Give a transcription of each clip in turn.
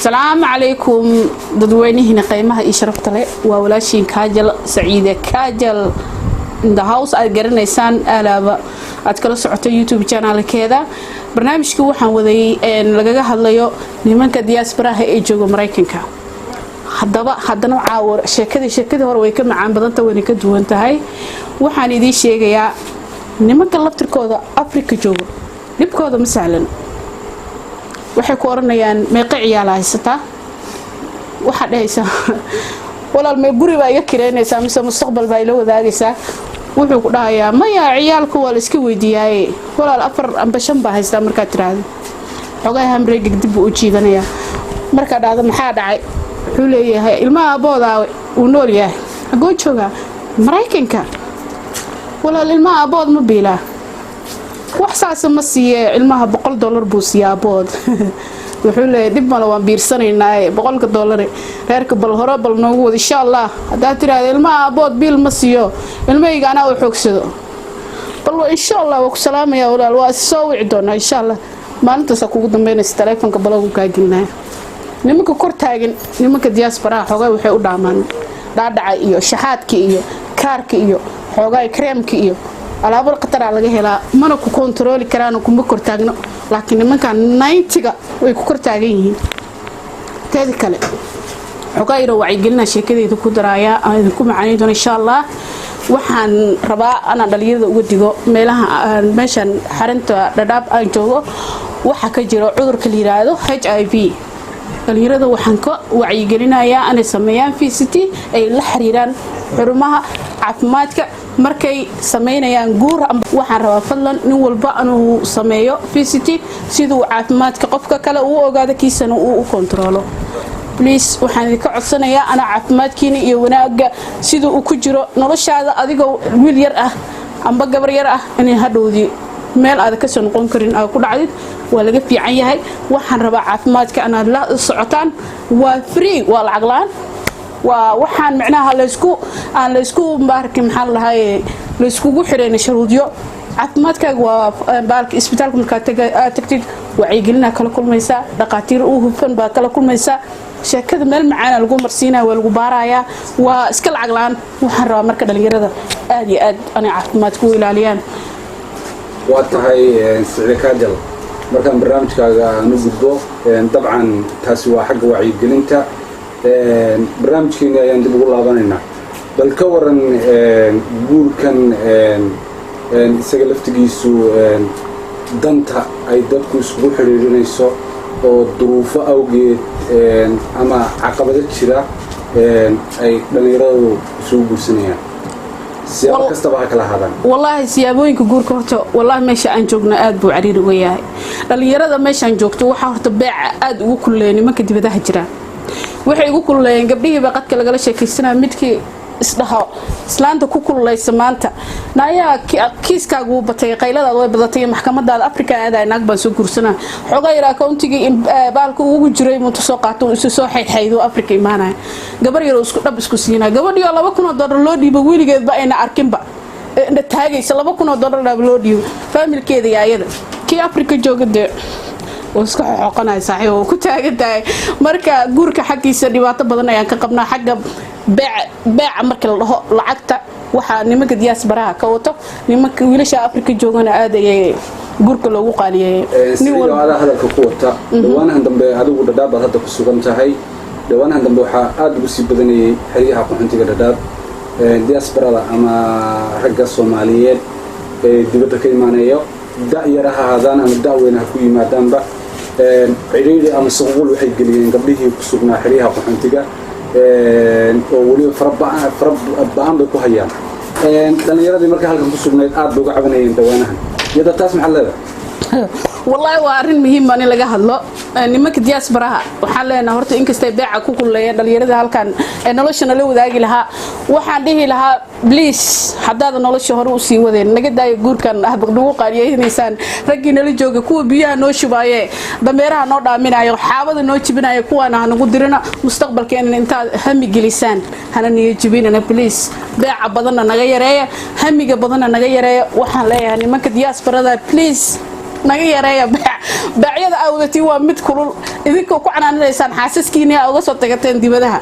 السلام عليكم dadweynihiina qiimaha iyo sharafta leh waa walaashiin Kaajal Saciide Kaajal in the house aad garanaysaan alaaba aad kala socoto YouTube channelkeeda barnaamijku waxaan waday lagaga hadlayo nimanka diaspora ee jooga Mareykanka haddana caawar sheekadii hore way ka macaan badanta way ka duwan tahay waxaan idin sheegayaa nimanka laftirkooda Afrika jooga dibkooda ma sahlan waxay ku oranayaan meeqa ciyaal haysata waxa dhaysa walaal ma guri baa iga kireynaysa mise mustaqbal baa ila wadaagaysa wuxuu ku dhahayaa maya ciyaalku waa la iska weydiiyay walaal 4 amba 5 baa haysta marka tiraado xogahay hamreeg dib u jiidanaya marka dhaado maxaa dhacay wuxuu leeyahay ilmaha abooda uu nool yahay agoo jooga Mareykanka walaal ilmaha abood ma biilaa wax saas ma siiye ilmaha $100 buu siiyaa abood wuxuu leeyahay dib ma la waan biirsanayna $100 reerka bal hore bal noogu wada insha Allah hadaa tiraado ilmaha abood biil ma siiyo ilmahayga ana u xogsado bal insha Allah waa ku salaamaya walaal waa soo wici doona insha Allah maalintaas kugu dambeynaysa telefoonka balagu ka gelnaa nimanka kor taagan nimanka diaspora xogaa waxay u dhaamaan dhaadhaca iyo shahaadka iyo kaarka iyo xogaa creamka iyo alaabo qatar laga helaa mana ku control karaan kuma kor taagno laakiin nimanka 90ga way ku kor taagan yihiin teed kale xogaa iro wacyi gelina sheekadeedu ku daraaya aan ku macaanin doona insha Allah waxaan rabaa ana dhalinyarada uga digo meelaha meeshan xarunta dhadhaab aan joogo waxa ka jiro cudurka la yiraahdo HIV dhalinyarada waxaan ka wacyi gelinayaa inay sameeyaan VCT ay la xiriiraan xarumaha caafimaadka markay sameynayaan guur waxaan rabaa fadlan nin walba inuu sameeyo VCT sidoo caafimaadka qofka kale uu ogaado kiisana uu controlo please waxaan ka codsanayaa ana caafimaadkiina iyo wanaaga sidoo uu ku jiro noloshaada adigoo wiil yar ah amba gabar yar ah inay hadhowdi meel aad ka soo noqon karin aad ku dhacdid waa laga fiican yahay waxaan rabaa caafimaadka inaad la socotaan waa free waa lacag la'aan waa waxaan macnaha la isku baarki maxaa lahaay la isku xireen shuruudiyo caafimaadkaaga waa baalka isbitaalka marka tagtid wacyi gelina kala kulmaysa dhaqaatiir u hufan baa kala kulmaysa sheekada meel macaan lagu marsiinaa waa lagu baarayaa waa iska lacag la'aan waxaan rabaa marka dhalinyarada aad iyo aad inay caafimaadku ilaaliyaan واتهاي سعيكاجل مركان برنامجكاغا نغدو طبعا تاسي waa xaq wacyi gelinta barnaamijkeena ayaan dib ugu laabanayna bal ka waran guurkan isaga laftigiisu danta ay dadku isku xiriirinayso oo duruufo awgeed ama caqabado jira ay dhalinyaradu soo guursanayaan siyaabo kasta baa kala hadan wallahi siyaabooyinka guurka horta wallahi meesha aan joogno aad buu cariir uga yahay dhalinyarada meeshaan joogto waxa horta beec aad ugu kulleen nimanka dibadaha jira waxay ugu kulleen gabdhihii ba qadka laga sheekaysanaa midkii isdhaho islaanta ku kullaysa maanta naayaa kiiskaagu batay qaylada way badatay maxkamadaada Afrika aad ay naag baan soo guursanaa xogaa yar accountiga baalku ugu jiray muddo soo qaato isu soo xayxaydo Afrika imaanay gabar yar isku dhab isku siinaa gabadhiyo $2,000 loo dhiibo wiligeed ba ayna arkinba inta taagaysa $2,000 loo dhiibo familkeeda yaayada kii Afrika joogade iska xoqanay saaxiib oo ku taagantahay marka guurka xaqiisa dhibaato badan ayaan ka qabnaa xagga beec marka la dhaho lacagta waxa nimanka diaspora ka wato nimanka wiilasha Afrika joogana aad ay guurka loogu qaaliyay nin walba hadalka ku wata dhawaanahan dambe adigu dhadhaab hadda ku sugan tahay dhawaanahan dambe waxa aad ugu sii badanayay xiriyaha qaxoontiga dhadhaab diaspora ama ragga Soomaaliyeed dibadda ka imaanayo da'yaraha hadaan ama da'weynaha ku yimaadaanba ciriiri ama suuqul waxay galiyeen gabdhihii ku sugnaa xiriyaha qaxoontiga oo wali farabaan bay ku hayaan dhalinyaradii marka halkan ku sugnayd aad bay uga cabanayeen dhawaanahan yada taas maxaa leedahay wallahi waa arin muhiim ah in laga hadlo nimanka diaspora waxaan leenahay horta inkastay beeca ku kulleeyeen dhalinyarada halkan noloshana la wadaagi lahaa waxaan dhihi lahaa please hadaad nolosha hore u sii wadeen naga daayo guurkan ahbaqdugu qaaliyeynaysan ragii nala jooga kuwa biyaha noo shubaaye dameeraha noo dhaaminayo xaabada noo jibinayo kuwana nagu dirina mustaqbalkeena inta hami gelisaan hana niyo jibinana please beeca badanna naga yareeya hamiga badanna naga yareeya waxaan leeyahay nimanka diaspora please naga yareeya baacyada awdati waa mid kulul idinkoo ku canaananaysaan xaasaskiina uga soo tagateen dibadaha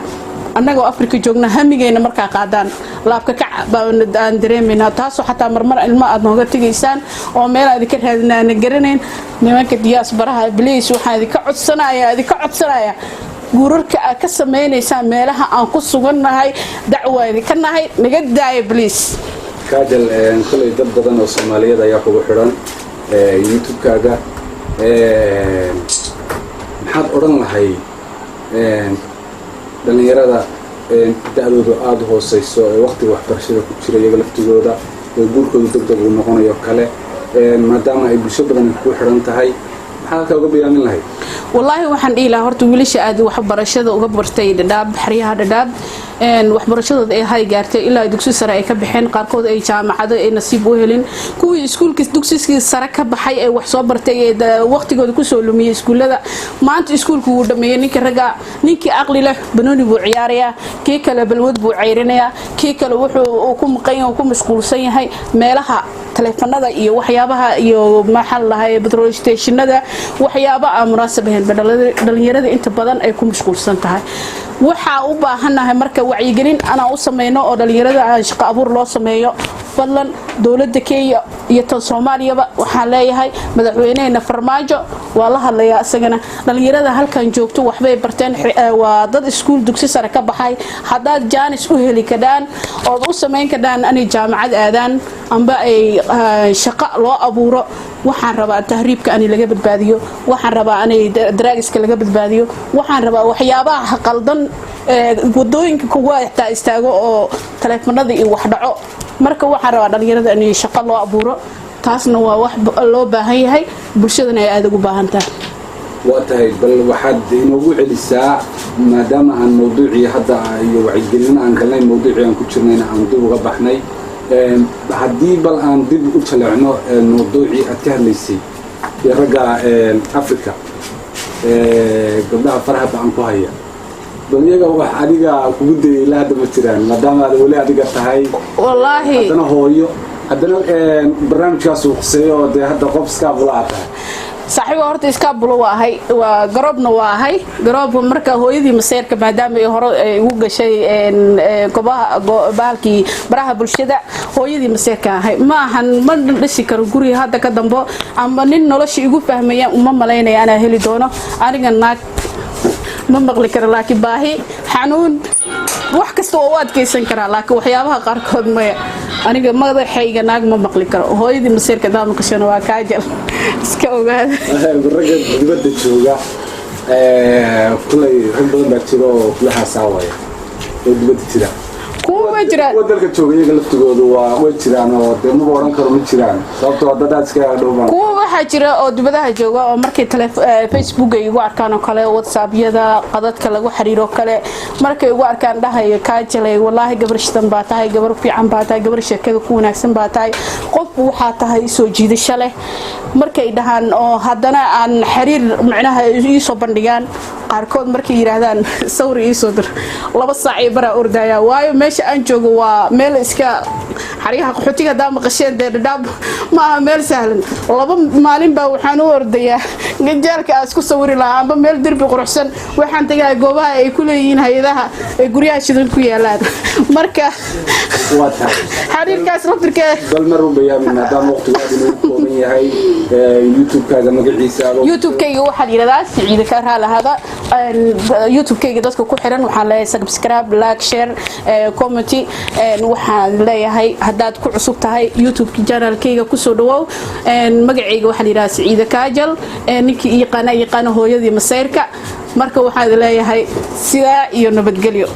annagoo Afrika joogna hamigeyna markaa qaadaan laabka kac baan dareemayna taasoo xataa marmar ilmo aad nooga tagaysaan oo meel aad ka raadinaan garanayn nimanka diaspora please waxaan idinka codsanaya guurarka aad ka sameeynaysaa meelaha aan ku sugannahay dacwada ka nahay naga daaya please Kajal kulay dad badan oo Soomaaliyeed ayaa kugu xiran YouTube-kaaga maxaad oran lahay dhalinyarada da'doodu aad u hooseyso ee waqtiga waxbarashada ku jira iyaga laftigooda ee guurkooda degdeg uu noqonayo kale maadaama ay bulsho badan ku xiran tahay maxaa ka uga biyaamin lahayd والله waxaan dhiilaa horta wiilasha aad waxbarashada uga bartay dhadhaab xariyaha dhadhaab waxbarashadooda ay hay gaartay ilaa dugsi sare ay ka baxeen qaarkood ay jaamacado ay nasiib u helin kuwii iskuulka dugsiga sare ka baxay ee wax soo bartay ee waqtigooda ku soo lumiyay iskuulada maanta iskuulku uu dhameeyay ninka raga ninkii aqli leh banooni buu ciyaaraya kii kale balwad buu ceyrinaya kii kale wuxuu ku maqan yahay ku mashquulsan yahay meelaha telefoonada iyo waxyaabaha iyo maxal lahay petrol stationada waxyaabo aan munaasab ahayn dhalinyarada inta badan ay ku mashquulsan tahay waxa u baahanahay marka wacyigelin ana u sameeyno oo dhalinyarada aan shaqo abuur loo sameeyo fadlan dawladda Kenya iyo tan Soomaaliya waxaan leeyahay madaxweynaha Farmaajo waa la hadlayaa asagana dhalinyarada halkan joogto waxbay barteen waa dad iskuul dugsi sare ka baxay hadaad jaanis u heli kadaan oo u sameyn kadaan ani jaamacad aadaan amba ay shaqo loo abuuro waxaan rabaa tahriibka ani laga badbaadiyo waxaan rabaa ani drugska laga badbaadiyo waxaan rabaa waxyaabaha qaldan wadooyinka kuwa xitaa istaago oo telefoonada iyo wax dhaco marka waxaan rabaa dhalinyarada in shaqo loo abuuro taasna waa wax loo baahan yahay bulshadana ay aad ugu baahan tahay واتهاي بل واحد inoogu celisaa maadaama aan mowduucii hadda iyo wacyigelin aan galnay mowduucii aan ku jirnayna aan dib uga baxnay haddii bal aan dib u talacno mowduucii aad ka hadlaysay ee ragga Afrika gabdhaha faraha baan ku haya duniyaga wax adiga kugu dayay la hadda ma jiraan maadaama aad wali adiga tahay wallahi hadana hooyo hadana barnaamijkaas uu khuseeyo de hadda qof iska bulaata صاحبي horta iska bulo waahay waa garobna waahay garob marka hooyadii maseerka maadaama ay hore ugu gashay gobaha baalkii baraha bulshada hooyadii maseerka ahay ma ahan ma dhisi karo guri hadda ka dambo ama nin nolosha igu fahmaya uma maleynaya ana heli doono aniga naag ma maqli karo laakiin baahi xanuun wax kasta oo adkeysan kara laakiin waxyaabaha qaarkood ma aniga madaxayga naag ma maqli karo hooyadii maseerka daam qashana waa Kajal iska ogaad ragga dibadda jooga kulay rag badan baa jiro kulaha saawaya oo dibadda jira kuwa jira wadalka jooga iyaga laftigoodu waa way jiraan oo demo oran karo ma jiraan sababtoo dad iska dhowbaan kuwa waxa jira oo dibadaha jooga oo markay Facebook ay ugu arkaan oo kale WhatsApp-yada qadadka lagu xiriiro kale markay ugu arkaan dhahayo Kajal wallahi gabar shidan baa tahay gabar fiican baa tahay gabar sheekada ku wanaagsan baa tahay qof waxa tahay soo jiidasho leh markay dhahaan oo haddana aan xiriir macnaha ii soo bandhigaan qaarkood markay yiraahdaan sawir ii soo dir 2 saac ee bara ordaya waayo meesha aan joogo waa meel iska xariyaha qaxootiga daam qasheen dhadhaab ma aha meel sahlan 2 maalin baa waxaan u ordayaa ganjaalka aan isku sawiri lahaa amba meel dirbi quruxsan waxaan tagay goobaha ay ku leeyihiin hay'adaha ee guryaha shidan ku yaalaan marka xariirkaas laftirka bal mar u bayaamin maadaama waqtigu aad inuu kooban yahay YouTube-kaaga magaciisa YouTube-kayga waxaa yiraahdaa Saciida ka raalahaada YouTube-kayga dadka ku xiran waxaan leeyahay subscribe like share comment waxaan leeyahay hadaad ku cusub tahay YouTube channel-kayga ku soo dhawow magacayga waxaa yiraahdaa Saciida Kajal ninkii yaqaan hooyadii maseerka marka waxaan leeyahay sida iyo nabadgelyo